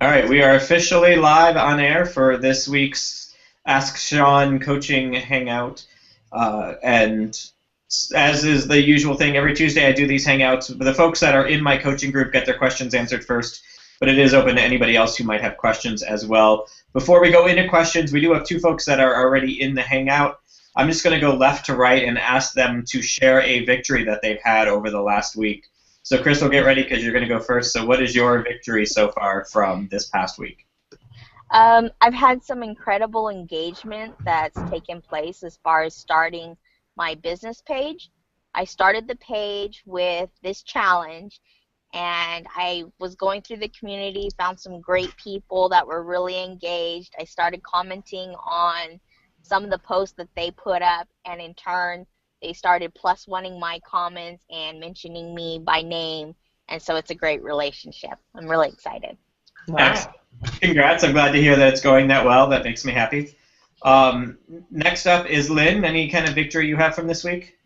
All right, we are officially live on air for this week's Ask Sean Coaching Hangout. And as is the usual thing, every Tuesday I do these hangouts. The folks that are in my coaching group get their questions answered first, but it is open to anybody else who might have questions as well. Before we go into questions, we do have two folks that are already in the hangout. I'm just going to go left to right and ask them to share a victory that they've had over the last week. So, Crystal, get ready because you're going to go first. So what is your victory so far from this past week? I've had some incredible engagement that's taken place as far as starting my business page. I started the page with this challenge, and I was going through the community, found some great people that were really engaged. I started commenting on some of the posts that they put up, and in turn, they started plus oneing my comments and mentioning me by name, and so it's a great relationship. I'm really excited. Wow. Congrats. I'm glad to hear that it's going that well. That makes me happy. Next up is Lynn. Any kind of victory you have from this week?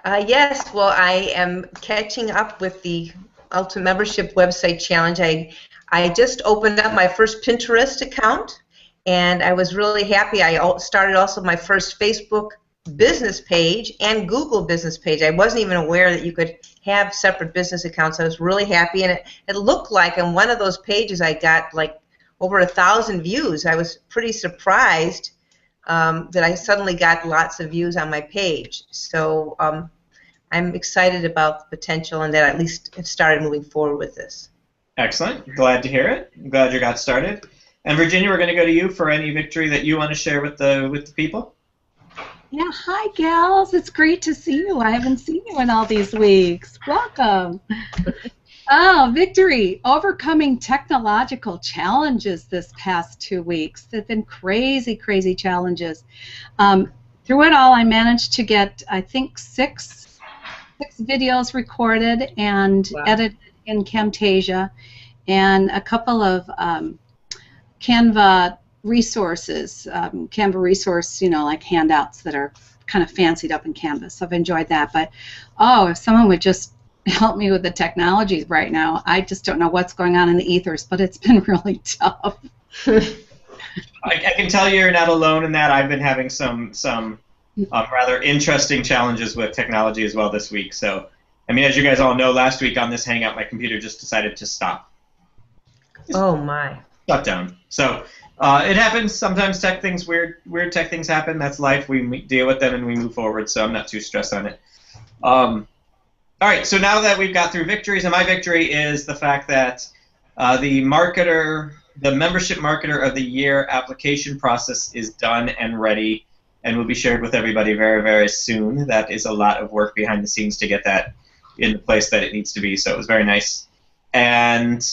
Yes. Well, I am catching up with the Ultimate Membership Website Challenge. I just opened up my first Pinterest account, and I was really happy. I started also my first Facebook business page and Google business page. I wasn't even aware that you could have separate business accounts. I was really happy, and it looked like on one of those pages I got like over 1,000 views. I was pretty surprised that I suddenly got lots of views on my page. So I'm excited about the potential and that I at least have started moving forward with this. Excellent. Glad to hear it. I'm glad you got started. And Virginia, we're going to go to you for any victory that you want to share with the people. Yeah, hi gals. It's great to see you. I haven't seen you in all these weeks. Welcome. Oh, victory. Overcoming technological challenges this past 2 weeks. They've been crazy, crazy challenges. Through it all, I managed to get, I think, six videos recorded and edited in Camtasia, and a couple of Canva resources, Canva resource, like handouts that are kind of fancied up in Canvas. So I've enjoyed that. But, if someone would just help me with the technology right now. I just don't know what's going on in the ethers, but it's been really tough. I can tell you're not alone in that. I've been having some rather interesting challenges with technology as well this week. So, I mean, as you guys all know, last week on this Hangout, my computer just decided to stop. Oh, my. Shut down. So, it happens. Sometimes weird tech things happen. That's life. We deal with them and we move forward, so I'm not too stressed on it. All right, so now that we've got through victories, and my victory is the fact that the Membership Marketer of the Year application process is done and ready and will be shared with everybody very, very soon. That is a lot of work behind the scenes to get that in the place that it needs to be, so it was very nice. And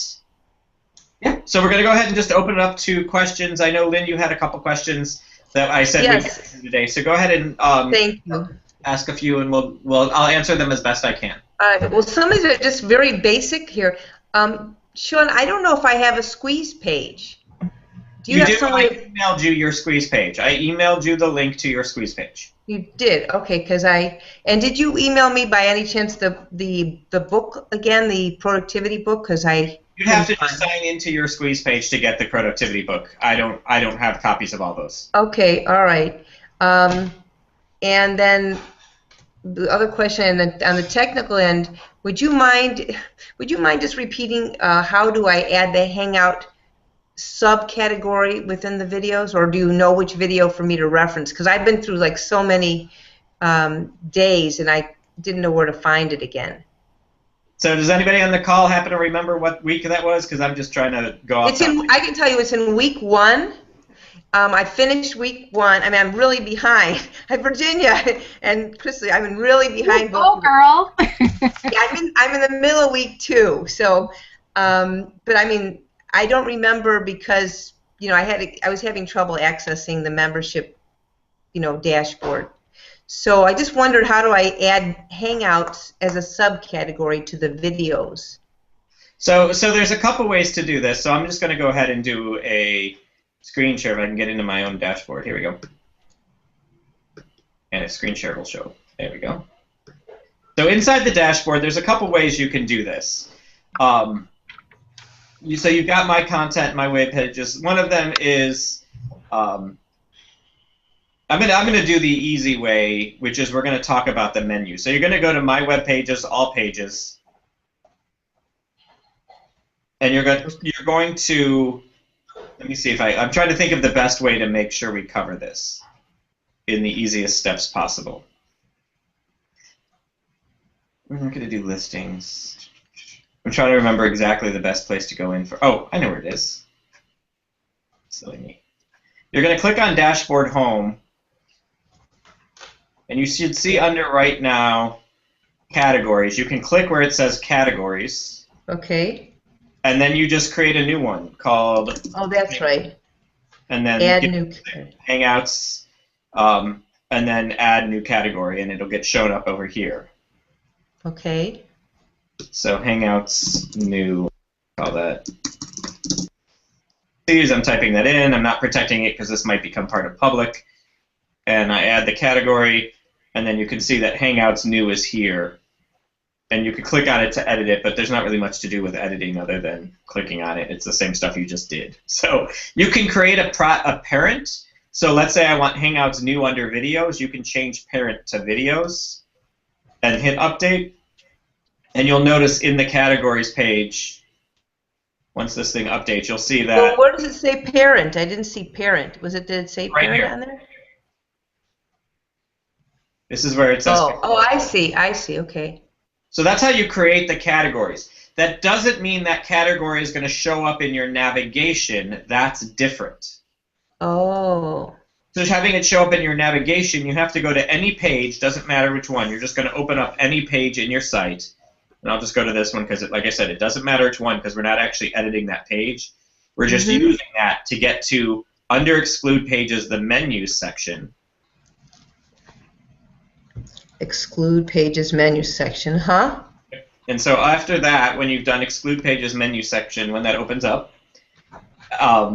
yeah, so we're going to go ahead and just open it up to questions. I know, Lynn, you had a couple questions that I said we'd get to today, so go ahead and thank you. Ask a few, and I'll answer them as best I can. Well, some of it are just very basic here. Sean, I don't know if I have a squeeze page. Do you have did. some I way? emailed you your squeeze page. I emailed you the link to your squeeze page. You did, okay. And did you email me by any chance the book again, the productivity book? Because you'd have to just sign into your squeeze page to get the productivity book. I don't have copies of all those. Okay, all right. And then the other question on the technical end, would you mind just repeating how do I add the Hangout subcategory within the videos, or do you know which video for me to reference? Because I've been through like so many days and I didn't know where to find it again. So does anybody on the call happen to remember what week that was? Because I'm just trying to go off. I can tell you it's in week 1. I finished week 1. I mean, I'm really behind. Virginia and Crystal, I'm really behind. Oh, girl. Yeah, I'm in the middle of week 2. So, but I mean, I don't remember because I was having trouble accessing the membership, dashboard. So I just wondered, how do I add Hangouts as a subcategory to the videos? So there's a couple ways to do this. So I'm just going to go ahead and do a screen share if I can get into my own dashboard. Here we go. And a screen share will show. There we go. So inside the dashboard, there's a couple ways you can do this. so you've got my content, my web pages. One of them is I'm gonna do the easy way, which is we're gonna talk about the menu. So you're gonna go to my web pages, all pages, and you're going to let me see if I'm trying to think of the best way to make sure we cover this in the easiest steps possible. I'm going to do listings. I'm trying to remember exactly the best place to go in for. Oh, I know where it is. Silly me. You're going to click on Dashboard Home, and you should see under right now Categories. You can click where it says Categories. Okay. And then you just create a new one called. Oh, that's right. And then add new Hangouts, and then add new category, and it'll get shown up over here. Okay. So Hangouts new, call that. I'm typing that in. I'm not protecting it because this might become part of public. And I add the category, and then you can see that Hangouts new is here. And you could click on it to edit it, but there's not really much to do with editing other than clicking on it. It's the same stuff you just did. So you can create a parent. So let's say I want Hangouts new under videos. You can change parent to videos and hit update. And you'll notice in the categories page, once this thing updates, you'll see that. Well, where does it say parent? I didn't see parent. Did it say right parent here on there? This is where it says. Oh, I see. Okay. So that's how you create the categories. That doesn't mean that category is going to show up in your navigation. That's different. Oh. So having it show up in your navigation, you have to go to any page, doesn't matter which one. You're just going to open up any page in your site. And I'll just go to this one because, like I said, it doesn't matter which one because we're not actually editing that page. We're just using that to get to, under Exclude Pages, the Menu section. Exclude Pages menu section, huh? And so after that, when you've done Exclude Pages menu section, when that opens up,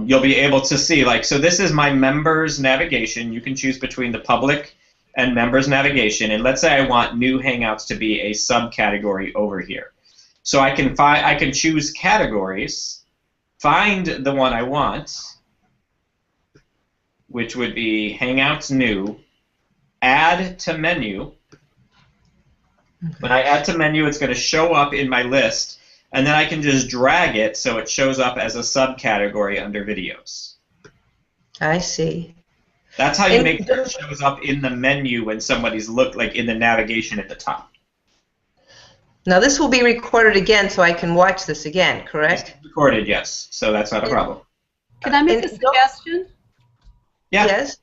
you'll be able to see, like, so this is my members navigation. You can choose between the public and members navigation. And let's say I want new Hangouts to be a subcategory over here. So I can choose categories, find the one I want, which would be Hangouts new, add to menu. When I add to menu, it's going to show up in my list, and then I can just drag it so it shows up as a subcategory under videos. I see. That's how you make sure it shows up in the menu when somebody's like in the navigation at the top. Now this will be recorded again, so I can watch this again, correct? It's recorded, yes. So that's not a problem. Can I make a suggestion? Yeah. Yes.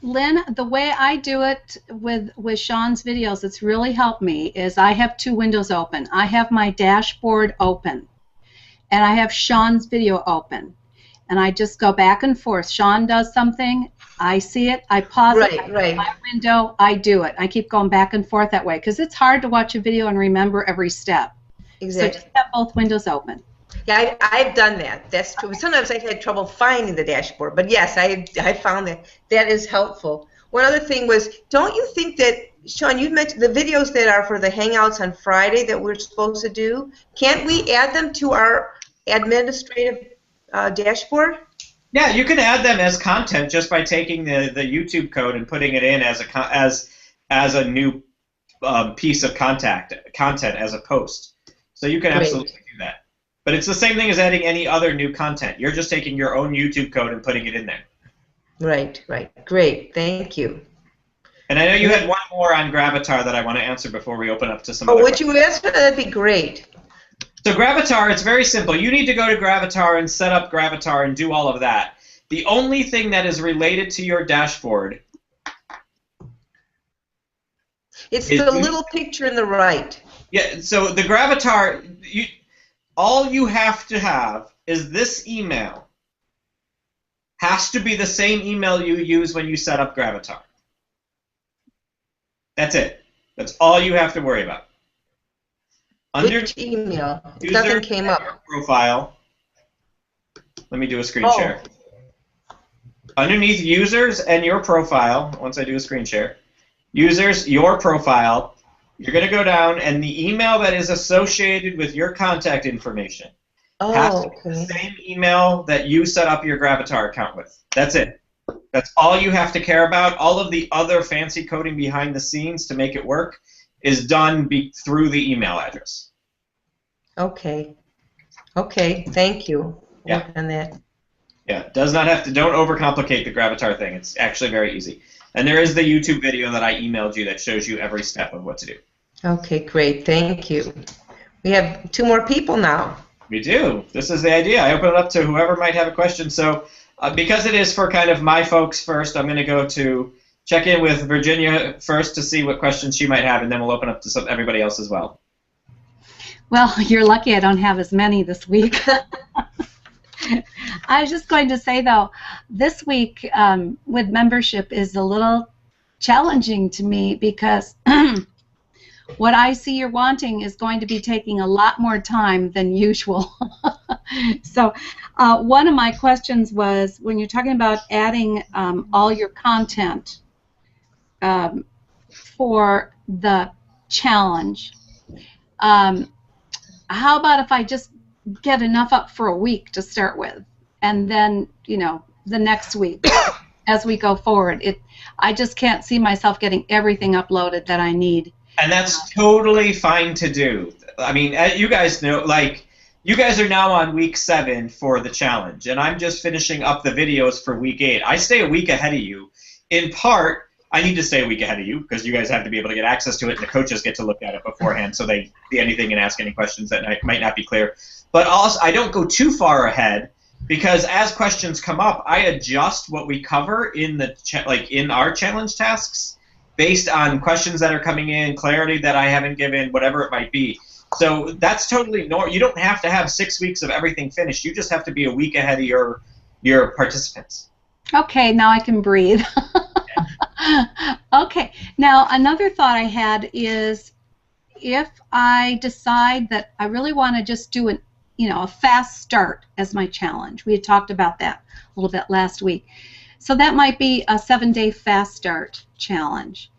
Lynn, the way I do it with Sean's videos, it's really helped me, is I have two windows open. I have my dashboard open, and I have Sean's video open. And I just go back and forth. Sean does something, I see it, I pause it, my window, I do it. I keep going back and forth that way, because it's hard to watch a video and remember every step. Exactly. So just have both windows open. Yeah, I've done that. That's true. Sometimes I've had trouble finding the dashboard, but yes, I found that. That is helpful. One other thing was, don't you think that, Sean, you mentioned the videos that are for the Hangouts on Friday that we're supposed to do, can't we add them to our administrative dashboard? Yeah, you can add them as content just by taking the YouTube code and putting it in as a new piece of content as a post. So you can absolutely do that. But it's the same thing as adding any other new content. You're just taking your own YouTube code and putting it in there. Right. Great. Thank you. And I know you had one more on Gravatar that I want to answer before we open up to some other would questions. you answer? That'd be great. So Gravatar, it's very simple. You need to go to Gravatar and set up Gravatar and do all of that. The only thing that is related to your dashboard it's the little picture in the right. Yeah, so the Gravatar, all you have to have is this email. Has to be the same email you use when you set up Gravatar. That's it. That's all you have to worry about. Under Which email? Nothing came up. Profile. Let me do a screen share. Underneath users and your profile, once I do a screen share, users, your profile, you're going to go down, and the email that is associated with your contact information has Oh, to be the okay. same email that you set up your Gravatar account with. That's it. That's all you have to care about. All of the other fancy coding behind the scenes to make it work is done through the email address. Okay. Okay, thank you. Yeah. Work on that. Yeah, does not have to. Don't overcomplicate the Gravatar thing. It's actually very easy. And there is the YouTube video that I emailed you that shows you every step of what to do. Okay, great. Thank you. We have 2 more people now. We do. This is the idea. I open it up to whoever might have a question. So because it is for kind of my folks first, I'm going to go to check in with Virginia first to see what questions she might have, and then we'll open up to everybody else as well. Well, you're lucky I don't have as many this week. I was just going to say, though, this week with membership is a little challenging to me because what I see you're wanting is going to be taking a lot more time than usual. So one of my questions was, when you're talking about adding all your content for the challenge, how about if I just get enough up for a week to start with, and then, you know, the next week as we go forward? I just can't see myself getting everything uploaded that I need. And that's totally fine to do. I mean, you guys know, like, you guys are now on week 7 for the challenge, and I'm just finishing up the videos for week 8. I stay a week ahead of you. In part, I need to stay a week ahead of you because you guys have to be able to get access to it, and the coaches get to look at it beforehand so they see anything and ask any questions that might not be clear. But also, I don't go too far ahead because as questions come up, I adjust what we cover in the in our challenge tasks based on questions that are coming in, clarity that I haven't given, whatever it might be. So that's totally normal. You don't have to have 6 weeks of everything finished. You just have to be a week ahead of your participants. Okay, now I can breathe. Okay, now another thought I had is, if I decide that I really want to just do a fast start as my challenge. We had talked about that a little bit last week. So that might be a 7-day fast start challenge.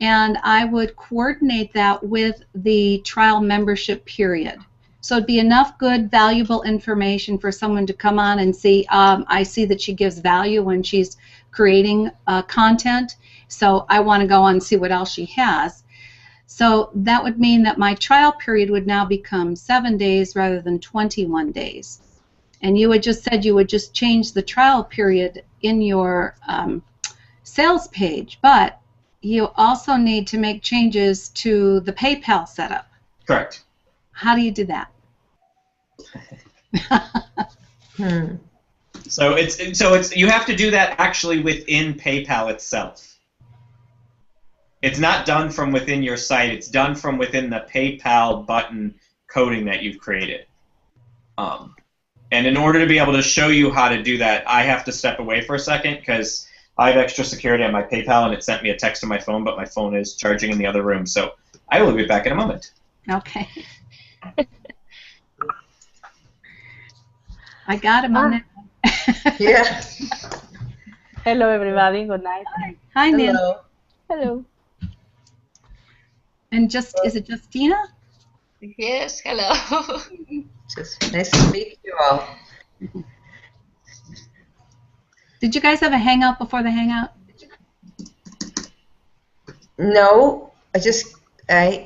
And I would coordinate that with the trial membership period. So it'd be enough good, valuable information for someone to come on and see, I see that she gives value when she's creating content, so I want to go on and see what else she has. So that would mean that my trial period would now become 7 days rather than 21 days. And you had just said you would just change the trial period in your sales page, but you also need to make changes to the PayPal setup. Correct. How do you do that? So it's you have to do that actually within PayPal itself. It's not done from within your site. It's done from within the PayPal button coding that you've created. And in order to be able to show you how to do that, I have to step away for a second because I have extra security on my PayPal, and it sent me a text to my phone, but my phone is charging in the other room. So I will be back in a moment. Okay. I got him on there. Yeah. Hello, everybody. Good night. Hi, Nan. Hello. Hello. And is it Justina? Yes, hello. Just nice to meet you all. Did you guys have a hangout before the hangout? No,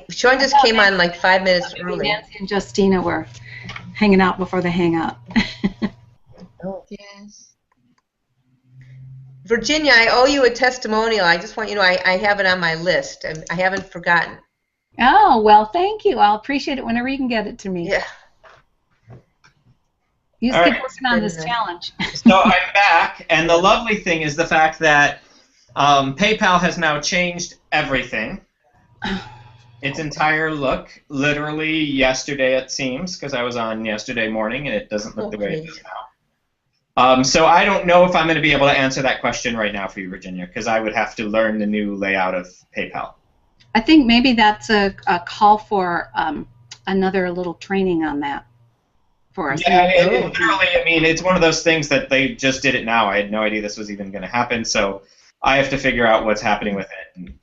Sean just came on like 5 minutes early. Nancy and Justina were hanging out before the hangout. Oh. Yes. Virginia, I owe you a testimonial. I just want you to know I have it on my list. I haven't forgotten. Oh, well, thank you. I'll appreciate it whenever you can get it to me. Yeah. You just All keep right. working on this challenge. So I'm back, and the lovely thing is the fact that PayPal has now changed everything. Its entire look, literally yesterday it seems, because I was on yesterday morning, and it doesn't look the way it does now. So I don't know if I'm going to be able to answer that question right now for you, Virginia, because I would have to learn the new layout of PayPal. I think maybe that's a call for another little training on that for us. Yeah, literally, I mean, it's one of those things that they just did it now. I had no idea this was even going to happen, so I have to figure out what's happening with it. And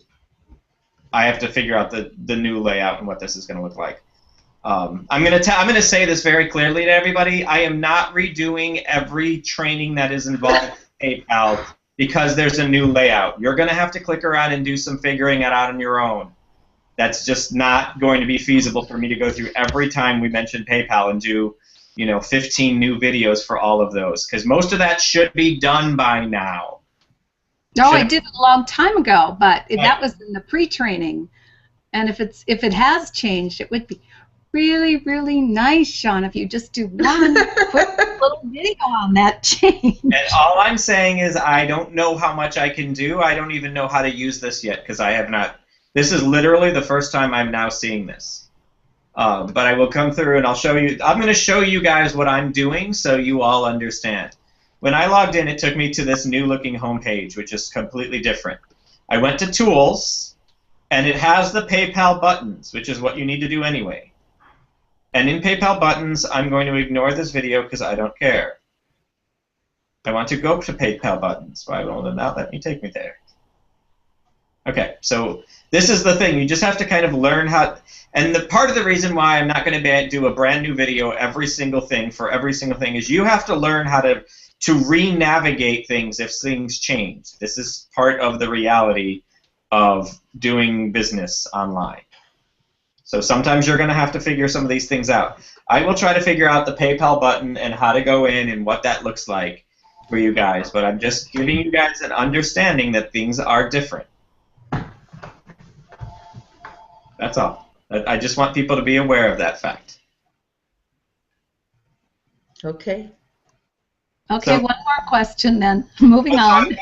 I have to figure out the new layout and what this is going to look like. I'm gonna say this very clearly to everybody. I am not redoing every training that is involved with PayPal because there's a new layout. You're gonna have to click around and do some figuring it out on your own. That's just not going to be feasible for me to go through every time we mention PayPal and do, 15 new videos for all of those, because most of that should be done by now. No, I did it a long time ago, but that was in the pre-training. And if it has changed, it would be really, really nice, Sean, if you just do one quick little video on that change. And all I'm saying is I don't know how much I can do. I don't even know how to use this yet because I have not. This is literally the first time I'm now seeing this. But I will come through and I'll show you. I'm going to show you guys what I'm doing so you all understand. When I logged in, it took me to this new-looking homepage, which is completely different. I went to Tools, and it has the PayPal buttons, which is what you need to do anyway. And in PayPal buttons, I'm going to ignore this video because I don't care. I want to go to PayPal buttons. Why won't it not let me take me there? Okay, so this is the thing. You just have to kind of learn how. And the part of the reason why I'm not going to do a brand new video every single thing for every single thing is you have to learn how to re-navigate things if things change. This is part of the reality of doing business online. So sometimes you're going to have to figure some of these things out. I will try to figure out the PayPal button and how to go in and what that looks like for you guys, but I'm just giving you guys an understanding that things are different. That's all. I just want people to be aware of that fact. Okay. Okay, one more question then. Moving on.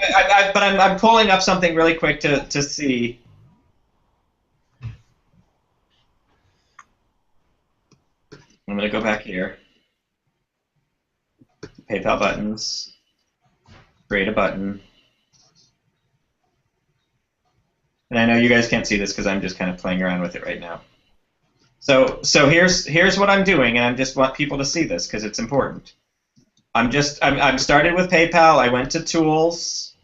But I'm pulling up something really quick to see. I'm going to go back here. PayPal buttons. Create a button. And I know you guys can't see this because I'm just kind of playing around with it right now. So here's what I'm doing, and I just want people to see this because it's important. I'm started with PayPal. I went to Tools.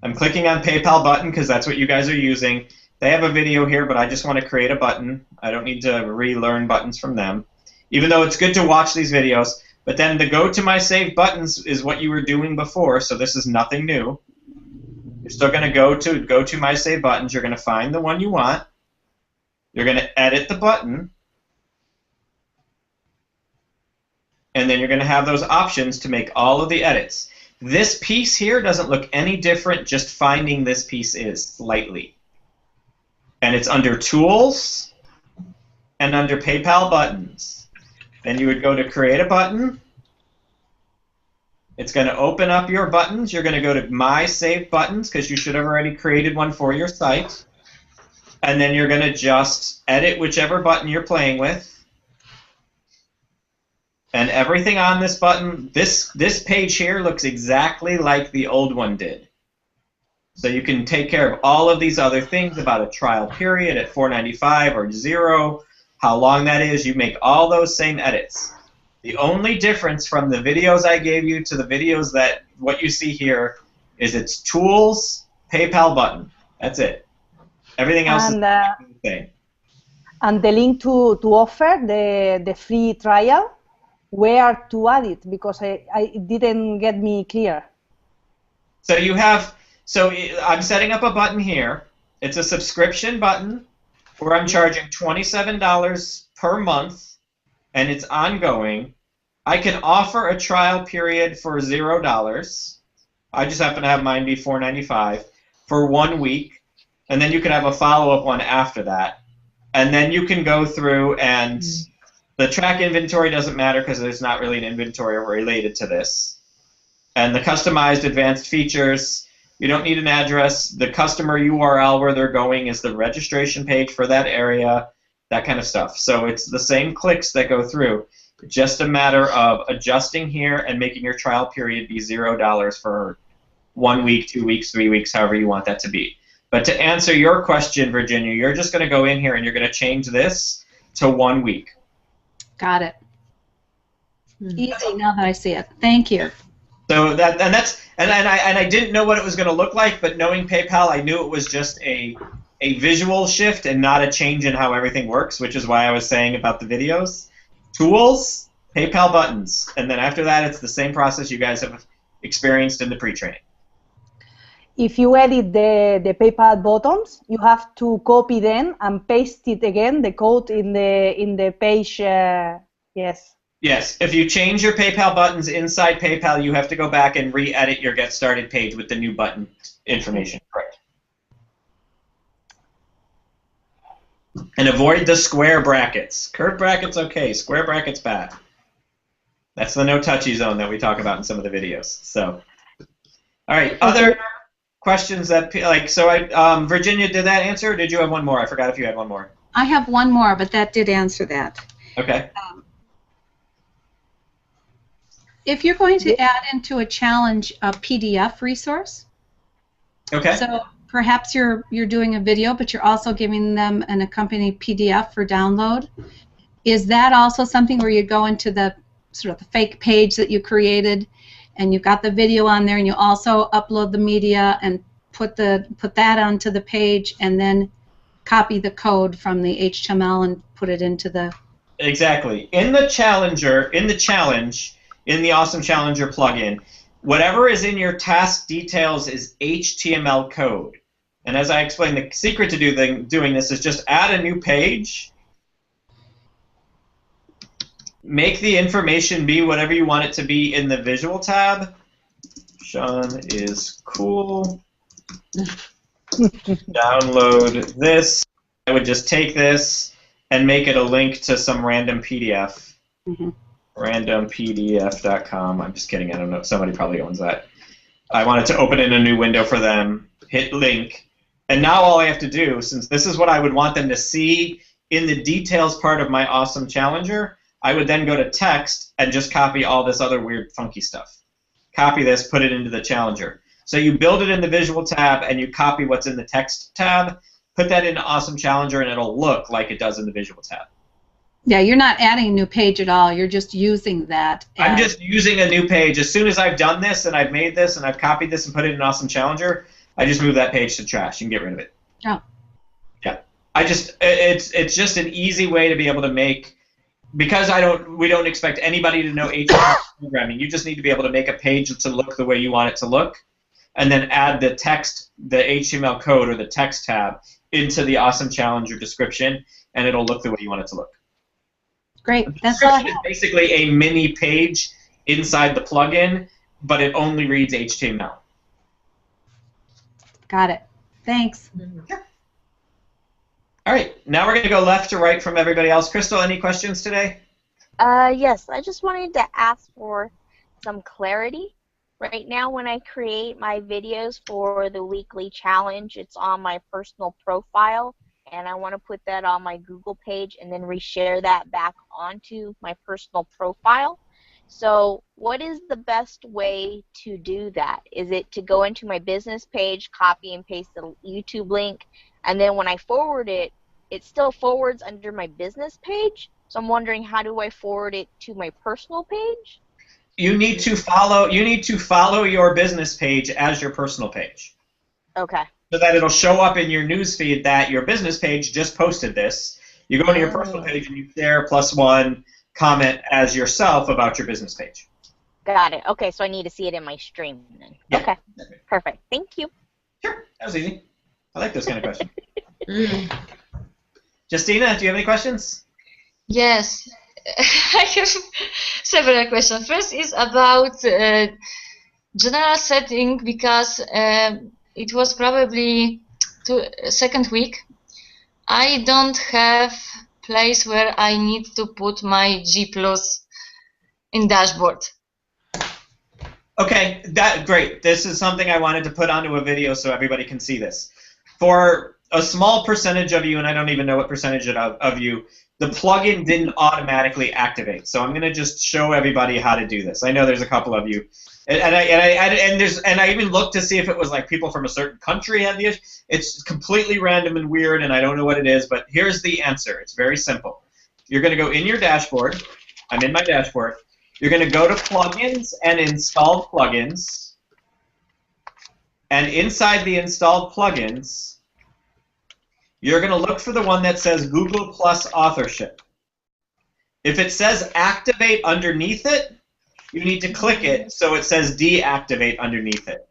I'm clicking on PayPal button because that's what you guys are using. They have a video here, but I just want to create a button. I don't need to relearn buttons from them, even though it's good to watch these videos. But then the go to my saved buttons is what you were doing before, so this is nothing new. You're still going to go to my saved buttons. You're going to find the one you want. You're going to edit the button. And then you're going to have those options to make all of the edits. This piece here doesn't look any different, just finding this piece is slightly. And it's under Tools and under PayPal buttons. Then you would go to create a button. It's going to open up your buttons. You're going to go to My Saved Buttons because you should have already created one for your site. And then you're going to just edit whichever button you're playing with. And everything on this button, this page here looks exactly like the old one did. So you can take care of all of these other things about a trial period at $4.95 or 0, how long that is. You make all those same edits. The only difference from the videos I gave you to the videos that what you see here is it's Tools, PayPal button. That's it. Everything else is the same. And the link to offer the free trial, where to add it, because it didn't get me clear. So you have, I'm setting up a button here. It's a subscription button where I'm charging $27 per month. And it's ongoing. I can offer a trial period for $0. I just happen to have mine be $4.95 for 1 week, and then you can have a follow-up one after that. And then you can go through and the track inventory doesn't matter because there's not really an inventory related to this. And the customized advanced features, you don't need an address. The customer URL where they're going is the registration page for that area. That kind of stuff. So it's the same clicks that go through. Just a matter of adjusting here and making your trial period be $0 for 1 week, 2 weeks, 3 weeks, however you want that to be. But to answer your question, Virginia, you're just going to go in here and you're going to change this to 1 week. Got it. Easy now that I see it. Thank you. So I didn't know what it was going to look like, but knowing PayPal, I knew it was just a a visual shift and not a change in how everything works, which is why I was saying about the videos. Tools, PayPal buttons, and then after that it's the same process you guys have experienced in the pre-training. If you edit the PayPal buttons, you have to copy them and paste it again, the code in the page. Yes. Yes. If you change your PayPal buttons inside PayPal, you have to go back and re-edit your Get Started page with the new button information. Correct. And avoid the square brackets. Curved brackets, okay. Square brackets, bad. That's the no-touchy zone that we talk about in some of the videos. So, all right. Other questions that, like, so Virginia, did that answer, or did you have one more? I forgot if you had one more. I have one more, but that did answer that. Okay. If you're going to add into a challenge a PDF resource, Okay. so perhaps you're doing a video, but you're also giving them an accompanying PDF for download. Is that also something where you go into the sort of the fake page that you created, and you've got the video on there, and you also upload the media and put that onto the page, and then copy the code from the HTML and put it into the... Exactly. In the challenge, in the Awesome Challenger plugin, whatever is in your task details is HTML code. And as I explained, the secret to doing this is just add a new page, make the information be whatever you want it to be in the visual tab. Sean is cool. Download this. I would just take this and make it a link to some random PDF. Mm-hmm. randompdf.com. I'm just kidding. I don't know. Somebody probably owns that. I wanted to open it in a new window for them, hit link, and now all I have to do, since this is what I would want them to see in the details part of my Awesome Challenger, I would then go to text and just copy all this other weird funky stuff. Copy this, put it into the Challenger. So you build it in the visual tab and you copy what's in the text tab, put that into Awesome Challenger, and it'll look like it does in the visual tab. Yeah, you're not adding a new page at all. You're just using that. I'm just using a new page. As soon as I've done this and I've made this and I've copied this and put it in Awesome Challenger, I just move that page to trash and get rid of it. Oh. Yeah. It's just an easy way to be able to make, because we don't expect anybody to know HTML programming. You just need to be able to make a page to look the way you want it to look, and then add the text, the HTML code or the text tab into the Awesome Challenger description, and it'll look the way you want it to look. Great. That's all I have. It's basically a mini page inside the plugin, but it only reads HTML. Got it. Thanks. All right, now we're going to go left to right from everybody else. Crystal, any questions today? Yes, I just wanted to ask for some clarity. Right now, when I create my videos for the weekly challenge, it's on my personal profile, and I want to put that on my Google page and then reshare that back onto my personal profile. So what is the best way to do that? Is it to go into my business page, copy and paste the YouTube link, and then when I forward it, it still forwards under my business page? So I'm wondering, how do I forward it to my personal page? You need to follow your business page as your personal page. Okay. So that it'll show up in your newsfeed that your business page just posted this. You go to your personal page and you share +1 comment as yourself about your business page. Got it. Okay, so I need to see it in my stream then. Yeah. Okay. Perfect. Thank you. Sure. That was easy. I like those kind of questions. Justina, do you have any questions? Yes, I have several questions. First is about general setting, because it was probably second week. I don't have place where I need to put my G+ in dashboard. Okay, great. This is something I wanted to put onto a video so everybody can see this. For a small percentage of you, and I don't even know what percentage of you, the plugin didn't automatically activate. So I'm going to just show everybody how to do this. I know there's a couple of you, and I even looked to see if it was like people from a certain country had the issue. It's completely random and weird, and I don't know what it is. But here's the answer. It's very simple. You're going to go in your dashboard. I'm in my dashboard. You're going to go to plugins and installed plugins, and inside the installed plugins, you're going to look for the one that says Google Plus authorship. If it says activate underneath it, you need to click it so it says deactivate underneath it.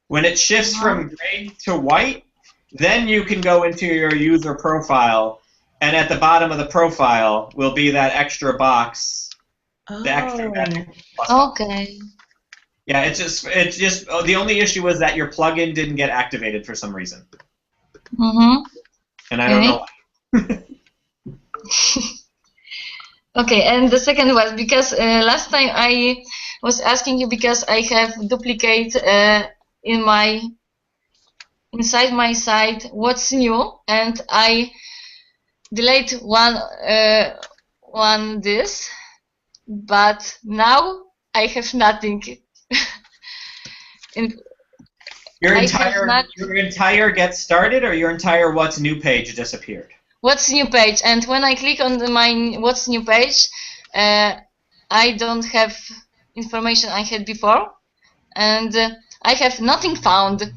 When it shifts from gray to white, then you can go into your user profile, and at the bottom of the profile will be that extra box. The extra plus. Okay. Yeah, it's just the only issue was that your plugin didn't get activated for some reason. And I don't know why. Okay, and the second was because last time I was asking you because I have duplicate inside my site what's new, and I delete one this, but now I have nothing. Your entire get started or your entire what's new page disappeared? What's new page, and when I click on my what's new page, I don't have information I had before, and I have nothing found.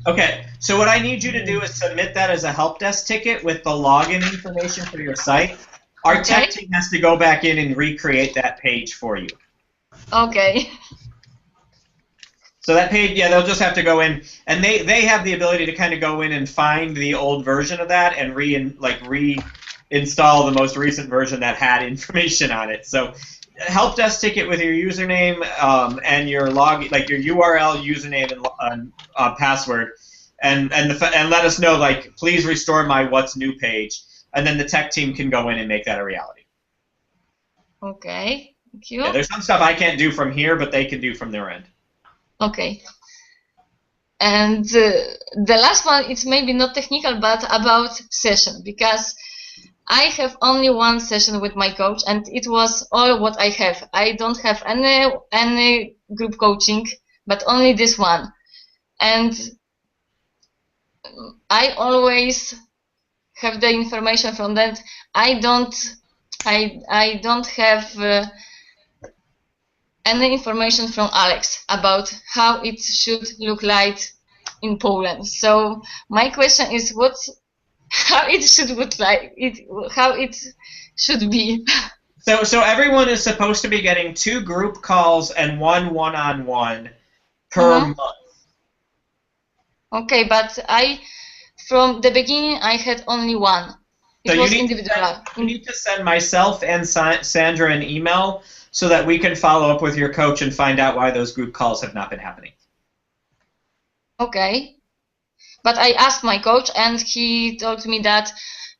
Okay, so what I need you to do is submit that as a help desk ticket with the login information for your site. Our tech team has to go back in and recreate that page for you. Okay. So that page, yeah, they'll just have to go in, and they have the ability to kind of go in and find the old version of that and reinstall the most recent version that had information on it. So help desk ticket with your username and your your URL, username, and password, and let us know, like, please restore my what's new page, and then the tech team can go in and make that a reality. Okay, thank you. Yeah, there's some stuff I can't do from here, but they can do from their end. Okay. And the last one, it's maybe not technical, but about session, because I have only one session with my coach, and it was all what I have. I don't have any group coaching, but only this one. And I always have the information from that. I don't have any information from Alex about how it should look like in Poland. So my question is, how it should look like, how it should be. So everyone is supposed to be getting 2 group calls and 1 one-on-one per month. Okay, but from the beginning, I had only one. It was individual. You need to send myself and Sandra an email so that we can follow up with your coach and find out why those group calls have not been happening. Okay. But I asked my coach, and he told me that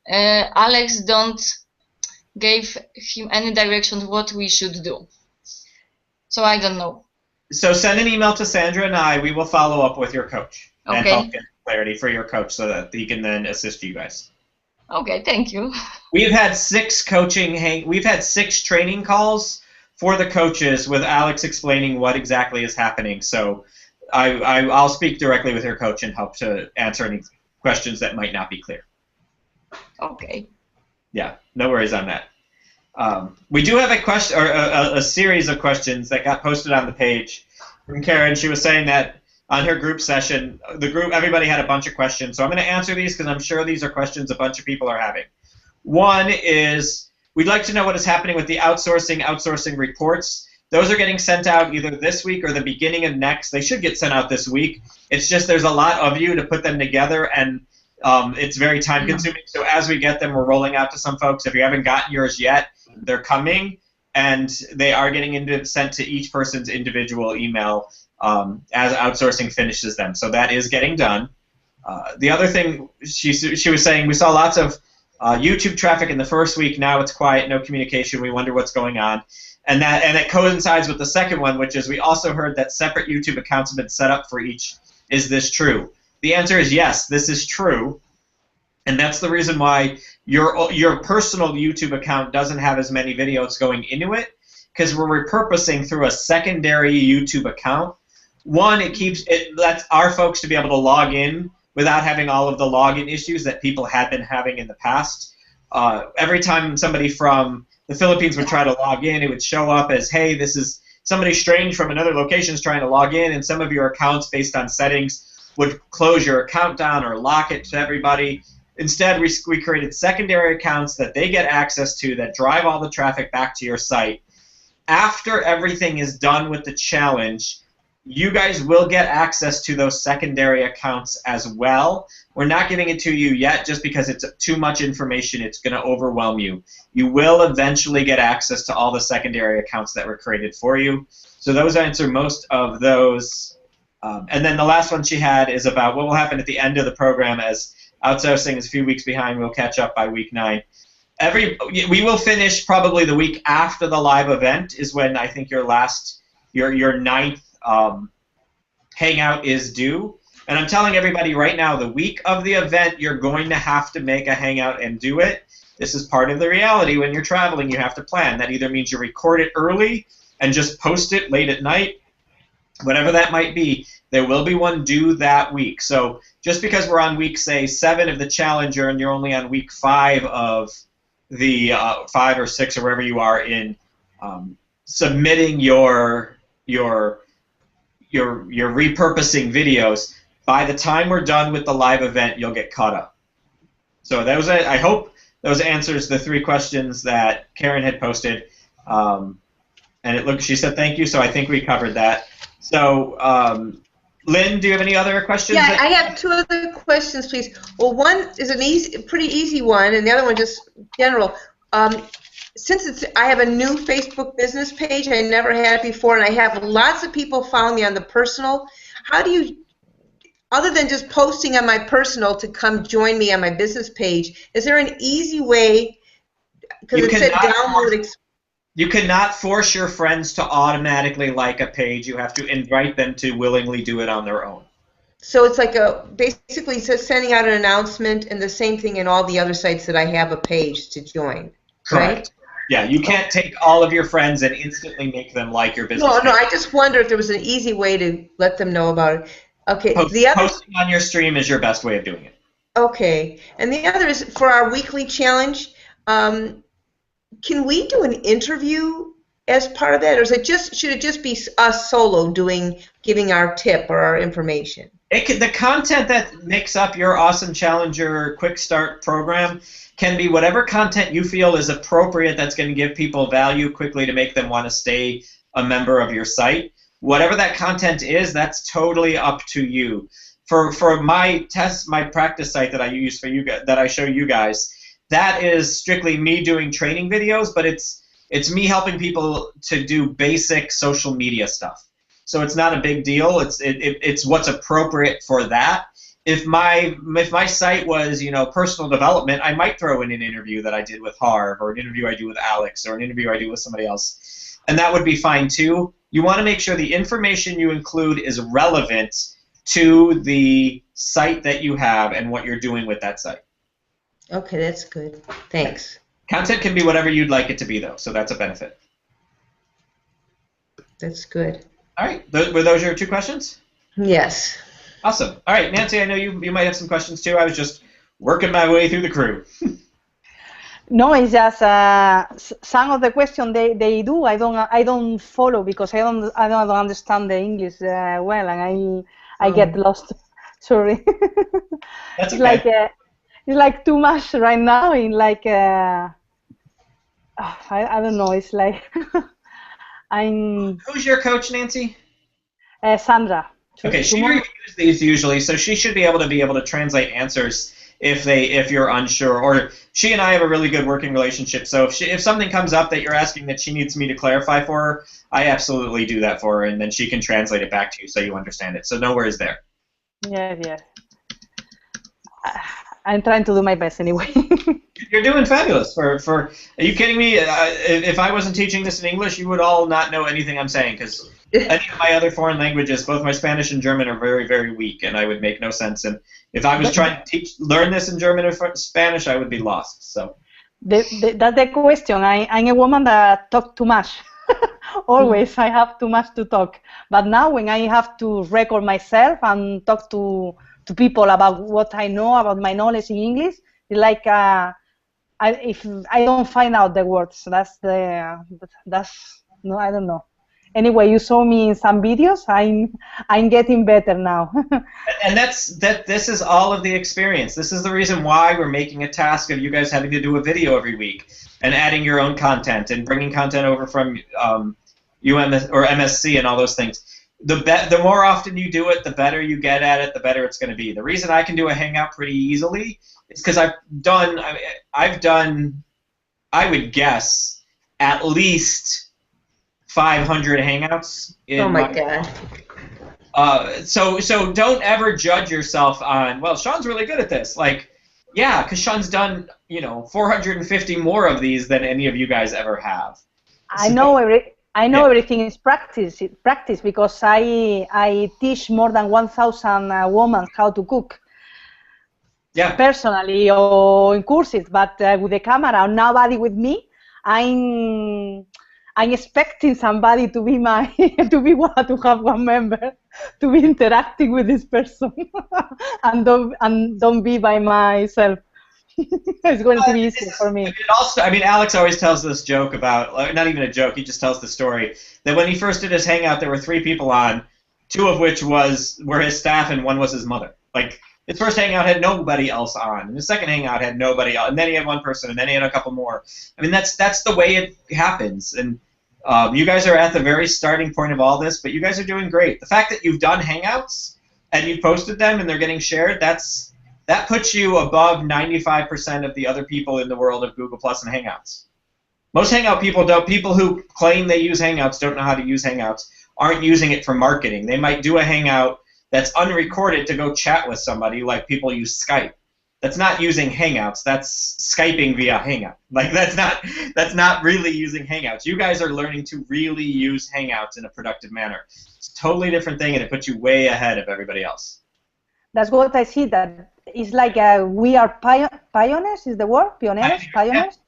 Alex don't give him any direction what we should do. So I don't know. So send an email to Sandra and we will follow up with your coach and Okay. help get clarity for your coach so that he can then assist you guys. Okay, thank you. We've had 6 training calls for the coaches with Alex explaining what exactly is happening. So I'll speak directly with your coach and help to answer any questions that might not be clear. Okay. Yeah, no worries on that. We do have a question, or a series of questions that got posted on the page from Karen. She was saying that on her group session, everybody had a bunch of questions. So I'm going to answer these because I'm sure these are questions a bunch of people are having. One is, we'd like to know what is happening with the outsourcing reports. Those are getting sent out either this week or the beginning of next. They should get sent out this week. It's just there's a lot of you to put them together, and it's very time-consuming. So as we get them, we're rolling out to some folks. If you haven't gotten yours yet, they're coming, and they are getting sent to each person's individual email as outsourcing finishes them. So that is getting done. The other thing she was saying, we saw lots of YouTube traffic in the first week. Now it's quiet, no communication. We wonder what's going on. And it coincides with the second one, which is we also heard that separate YouTube accounts have been set up for each. Is this true? The answer is yes, this is true. And that's the reason why your personal YouTube account doesn't have as many videos going into it, because we're repurposing through a secondary YouTube account. One, it lets our folks to be able to log in without having all of the login issues that people had been having in the past. Every time somebody from the Philippines would try to log in, it would show up as, hey, this is somebody strange from another location is trying to log in, and some of your accounts based on settings would close your account down or lock it to everybody. Instead, we created secondary accounts that they get access to that drive all the traffic back to your site. After everything is done with the challenge, you guys will get access to those secondary accounts as well. We're not giving it to you yet just because it's too much information. It's going to overwhelm you. You will eventually get access to all the secondary accounts that were created for you. So those answer most of those. And then the last one she had is about what will happen at the end of the program. As outsourcing is a few weeks behind, we'll catch up by week 9. We will finish probably the week after the live event is when I think your 9th hangout is due. And I'm telling everybody right now, the week of the event, you're going to have to make a hangout and do it. This is part of the reality. When you're traveling, you have to plan. That either means you record it early and just post it late at night, whatever that might be. There will be one due that week. So just because we're on week, say, 7 of the Challenger and you're only on week 5 of the 5 or 6 or wherever you are in submitting your repurposing videos, by the time we're done with the live event, you'll get caught up. So that was it. I hope those answers the 3 questions that Karen had posted. And she said thank you, so I think we covered that. So, Lynn, do you have any other questions? Yeah, I have 2 other questions, please. Well, one is a pretty easy one, and the other one just general. Since I have a new Facebook business page, I never had it before, and I have lots of people following me on the personal. How do you, other than just posting on my personal to come join me on my business page, is there an easy way, because it said download. You cannot force your friends to automatically like a page. You have to invite them to willingly do it on their own. So it's like basically sending out an announcement, and the same thing in all the other sites that I have a page to join. Correct. Right? Yeah, you can't take all of your friends and instantly make them like your business page. No, I just wonder if there was an easy way to let them know about it. Okay. Posting on your stream is your best way of doing it. Okay. And the other is for our weekly challenge. Can we do an interview as part of that, or should it just be us solo giving our tip or our information? The content that makes up your Awesome Challenger Quick Start program can be whatever content you feel is appropriate that's going to give people value quickly to make them want to stay a member of your site. Whatever that content is, that's totally up to you. For my practice site that I use for you guys, that I show you guys, that is strictly me doing training videos, but it's me helping people to do basic social media stuff. So it's not a big deal. It's what's appropriate for that. If my site was, personal development, I might throw in an interview that I did with Harv, or an interview I do with Alex, or an interview I do with somebody else, and that would be fine too. You want to make sure the information you include is relevant to the site that you have and what you're doing with that site. Okay, that's good. Thanks. Content can be whatever you'd like it to be, though, so that's a benefit. That's good. All right. Were those your 2 questions? Yes. Awesome. All right, Nancy, I know you might have some questions, too. I was just working my way through the crew. No, it's just some of the questions they do. I don't follow because I don't understand the English well, and I get lost. Sorry. That's okay. It's like too much right now. In like I don't know. It's like I'm. Who's your coach, Nancy? Sandra. Okay, she reviews these usually, so she should be able to translate answers if you're unsure. Or she and I have a really good working relationship. So if something comes up that you're asking that she needs me to clarify for her, I absolutely do that for her, and then she can translate it back to you so you understand it. So no worries there. Yeah. I'm trying to do my best anyway. You're doing fabulous. Are you kidding me? If I wasn't teaching this in English, you would all not know anything I'm saying, because any of my other foreign languages, both my Spanish and German, are very, very weak, and I would make no sense. And if I was trying to learn this in German or Spanish, I would be lost. So that's the question. I'm a woman that talks too much. Always, I have too much to talk. But now, when I have to record myself and talk to people about what I know, about my knowledge in English, it's like if I don't find out the words, no, I don't know. Anyway, you saw me in some videos. I'm getting better now. And this is all of the experience. This is the reason why we're making a task of you guys having to do a video every week and adding your own content and bringing content over from UMS or MSC and all those things. The more often you do it, the better you get at it, the better it's going to be. The reason I can do a Hangout pretty easily is because I've done, I would guess, at least 500 Hangouts. Oh my God. So don't ever judge yourself on, well, Sean's really good at this. Like, yeah, because Sean's done, 450 more of these than any of you guys ever have. I know everything is practice because I teach more than 1,000 women how to cook. Yeah. Personally or in courses, but with the camera, nobody with me. I'm expecting somebody to be to have one member, to be interacting with this person, and don't be by myself. It's going to be easy for me. Alex always tells this joke about, not even a joke, he just tells the story, that when he first did his Hangout, there were 3 people on, 2 of which were his staff and 1 was his mother. Like, his first Hangout had nobody else on, and his second Hangout had nobody else, and then he had 1 person, and then he had a couple more. I mean, that's the way it happens, and you guys are at the very starting point of all this, but you guys are doing great. The fact that you've done Hangouts and you've posted them and they're getting shared, that puts you above 95% of the other people in the world of Google Plus and Hangouts. Most Hangout people people who claim they use Hangouts don't know how to use Hangouts, aren't using it for marketing. They might do a Hangout that's unrecorded to go chat with somebody, like people use Skype. That's not using Hangouts. That's Skyping via Hangout. Like that's not really using Hangouts. You guys are learning to really use Hangouts in a productive manner. It's a totally different thing, and it puts you way ahead of everybody else. That's what I see. That it's like we are pioneers. Is the word pioneers? Pioneers.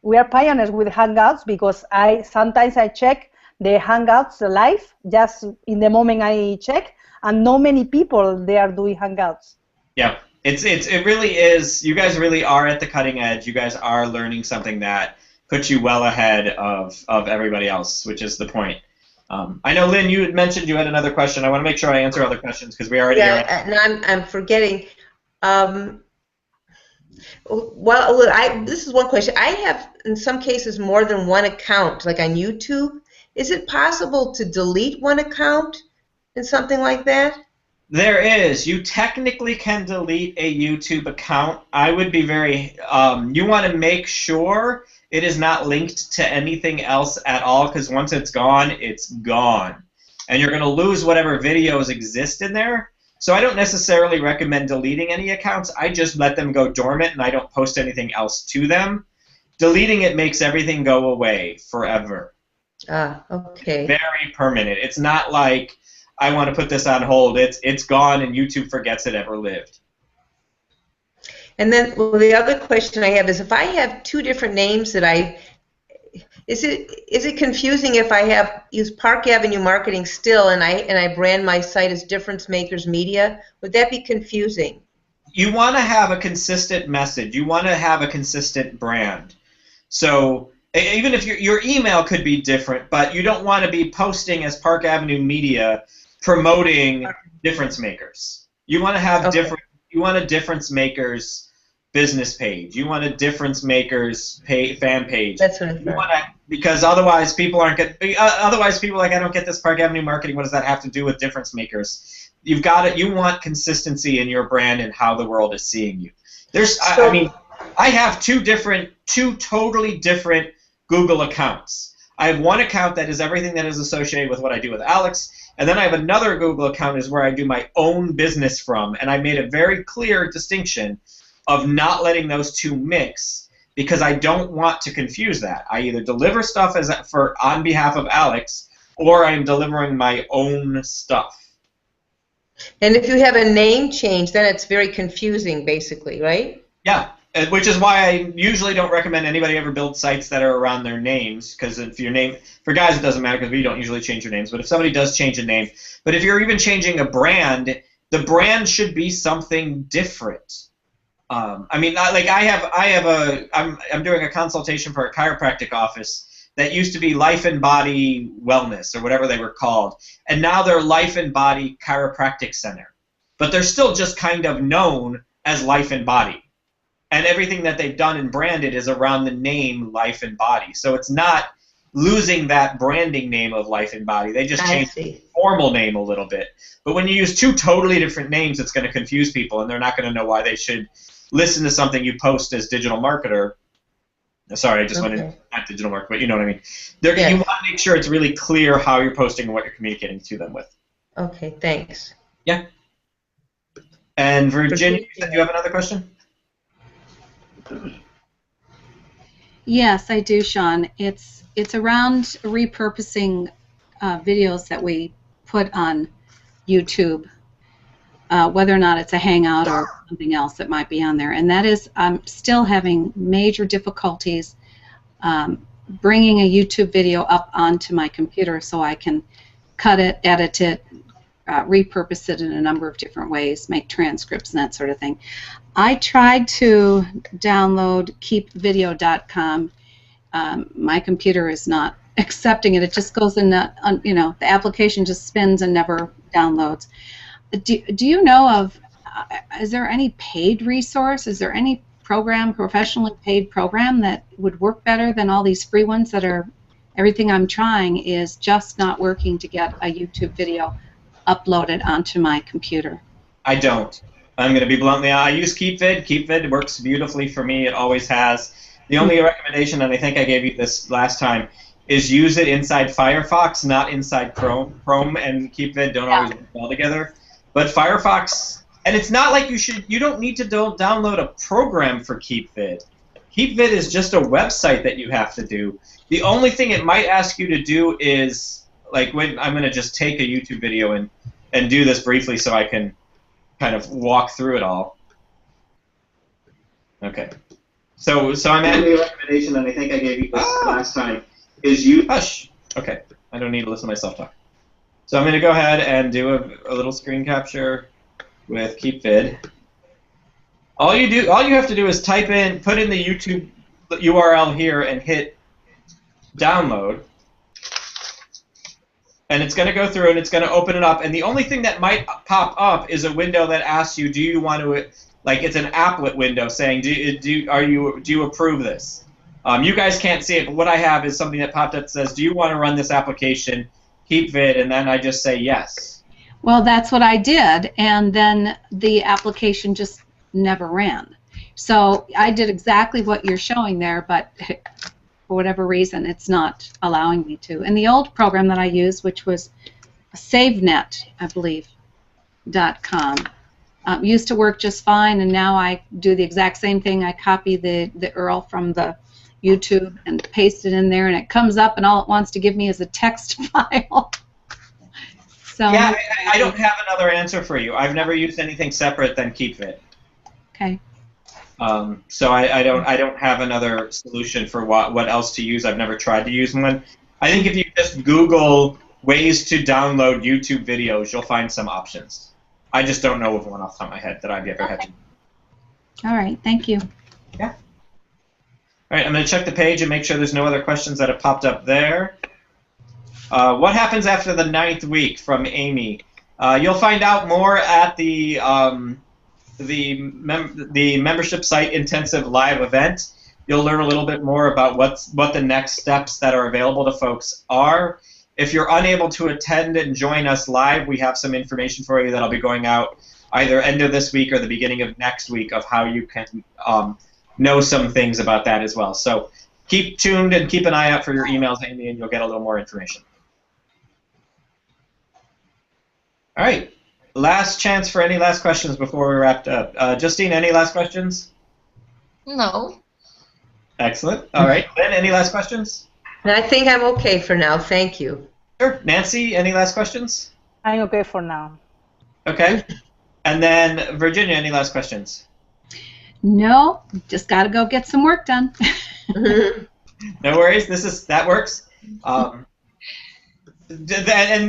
We are pioneers with Hangouts because sometimes I check the Hangouts live just in the moment I check, and not many people they are doing Hangouts. Yeah. It really is. You guys really are at the cutting edge. You guys are learning something that puts you well ahead of everybody else, which is the point. I know, Lynn, you had mentioned you had another question. I want to make sure I answer other questions because we already are. Yeah, and I'm forgetting. This is one question. I have, in some cases, more than 1 account, like on YouTube. Is it possible to delete 1 account and something like that? There is. You technically can delete a YouTube account. I would be very, you want to make sure it is not linked to anything else at all, because once it's gone, it's gone. And you're going to lose whatever videos exist in there. So I don't necessarily recommend deleting any accounts. I just let them go dormant and I don't post anything else to them. Deleting it makes everything go away forever. Okay. Very permanent. It's not like I want to put this on hold. It's gone and YouTube forgets it ever lived. And then the other question I have is, if I have 2 different names that is it confusing if I use Park Avenue Marketing still and I brand my site as Difference Makers Media? Would that be confusing? You want to have a consistent message. You want to have a consistent brand. So even if your email could be different, but you don't want to be posting as Park Avenue Media promoting Difference Makers. You want to have You want a Difference Makers business page. You want a Difference Makers fan page. That's what I thought. Because otherwise people aren't otherwise people are like, I don't get this Park Avenue Marketing. What does that have to do with Difference Makers? You want consistency in your brand and how the world is seeing you. I have 2 totally different Google accounts. I have one account that is everything that is associated with what I do with Alex, and then I have another Google account is where I do my own business from, and I made a very clear distinction of not letting those 2 mix because I don't want to confuse that. I either deliver stuff on behalf of Alex, or I'm delivering my own stuff. And if you have a name change, then it's very confusing, basically, right? Yeah. Which is why I usually don't recommend anybody ever build sites that are around their names, because if your name, for guys it doesn't matter because we don't usually change your names, but if somebody does change a name, but if you're even changing a brand, the brand should be something different. I'm doing a consultation for a chiropractic office that used to be Life and Body Wellness or whatever they were called, and now they're Life and Body Chiropractic Center. But they're still just kind of known as Life and Body. And everything that they've done and branded is around the name Life and Body. So it's not losing that branding name of Life and Body. They just changed the formal name a little bit. But when you use two totally different names, it's going to confuse people, and they're not going to know why they should listen to something you post as digital marketer. Sorry, I just went into not digital marketer, but you know what I mean. You want to make sure it's really clear how you're posting and what you're communicating to them with. Okay, thanks. Yeah. And Virginia, you said you have another question? Yes, I do, Sean. It's around repurposing videos that we put on YouTube, whether or not it's a Hangout or something else that might be on there. And that is, I'm still having major difficulties bringing a YouTube video up onto my computer so I can cut it, edit it, repurpose it in a number of different ways, make transcripts and that sort of thing. I tried to download keepvideo.com. My computer is not accepting it. It just goes in, the application just spins and never downloads. Do you know of, is there any paid resource? Is there any program, professionally paid program that would work better than all these free ones that are, everything I'm trying is just not working to get a YouTube video uploaded onto my computer? I don't. I'm going to be bluntly honest. I use KeepVid. KeepVid works beautifully for me. It always has. The only recommendation, and I think I gave you this last time, is use it inside Firefox, not inside Chrome. Chrome and KeepVid don't always work well together. But Firefox, and it's not like you don't need to download a program for KeepVid. KeepVid is just a website that you have to do. The only thing it might ask you to do is, like, when I'm going to just take a YouTube video and do this briefly so I can kind of walk through it all. Okay. So I'm adding a recommendation, and I think I gave you this last time, is you... Hush! Okay. I don't need to listen to myself talk. So I'm going to go ahead and do a little screen capture with KeepVid. All you have to do is put in the YouTube URL here and hit download. And it's going to go through and it's going to open it up. And the only thing that might pop up is a window that asks you, do you want to, like, it's an applet window saying, do you approve this? You guys can't see it, but what I have is something that popped up that says, do you want to run this application, KeepVid, and then I just say yes. Well, that's what I did, and then the application just never ran. So I did exactly what you're showing there, but for whatever reason, it's not allowing me to. And the old program that I used, which was SaveNet, I believe, .com, used to work just fine, and now I do the exact same thing. I copy the URL from the YouTube and paste it in there, and it comes up, and all it wants to give me is a text file. So yeah, I don't have another answer for you. I've never used anything separate than KeepVid. Okay. So I don't have another solution for what else to use. I've never tried to use one. I think if you just Google ways to download YouTube videos, you'll find some options. I just don't know of one off the top of my head that I've ever had to. All right, thank you. Yeah. All right, I'm going to check the page and make sure there's no other questions that have popped up there. What happens after the 9th week from Amy? You'll find out more at the membership site intensive live event. You'll learn a little bit more about what the next steps that are available to folks are. If you're unable to attend and join us live, we have some information for you that'll be going out either end of this week or the beginning of next week of how you can know some things about that as well. So keep tuned and keep an eye out for your emails, Amy, and you'll get a little more information. All right. Last chance for any last questions before we wrapped up. Justine, any last questions? No. Excellent. All right. Lynn, any last questions? I think I'm okay for now. Thank you. Sure. Nancy, any last questions? I'm okay for now. Okay. And then Virginia, any last questions? No, just got to go get some work done. No worries. That works. And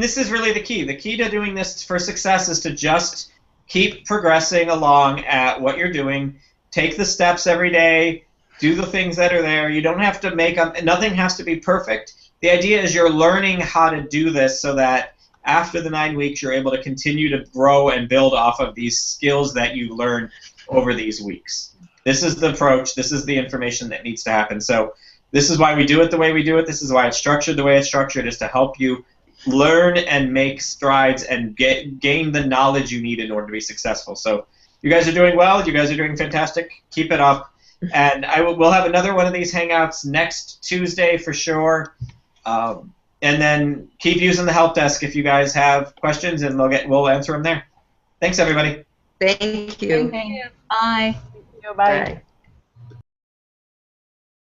this is really the key. The key to doing this for success is to just keep progressing along at what you're doing. Take the steps every day. Do the things that are there. You don't have to make them. Nothing has to be perfect. The idea is you're learning how to do this so that after the 9 weeks, you're able to continue to grow and build off of these skills that you learn over these weeks. This is the approach. This is the information that needs to happen. So this is why we do it the way we do it. This is why it's structured the way it's structured, is to help you learn and make strides and gain the knowledge you need in order to be successful. So you guys are doing well. You guys are doing fantastic. Keep it up. And we'll have another one of these Hangouts next Tuesday for sure. And then keep using the help desk if you guys have questions, and we'll answer them there. Thanks, everybody. Thank you. Thank you. Bye. Bye. Bye.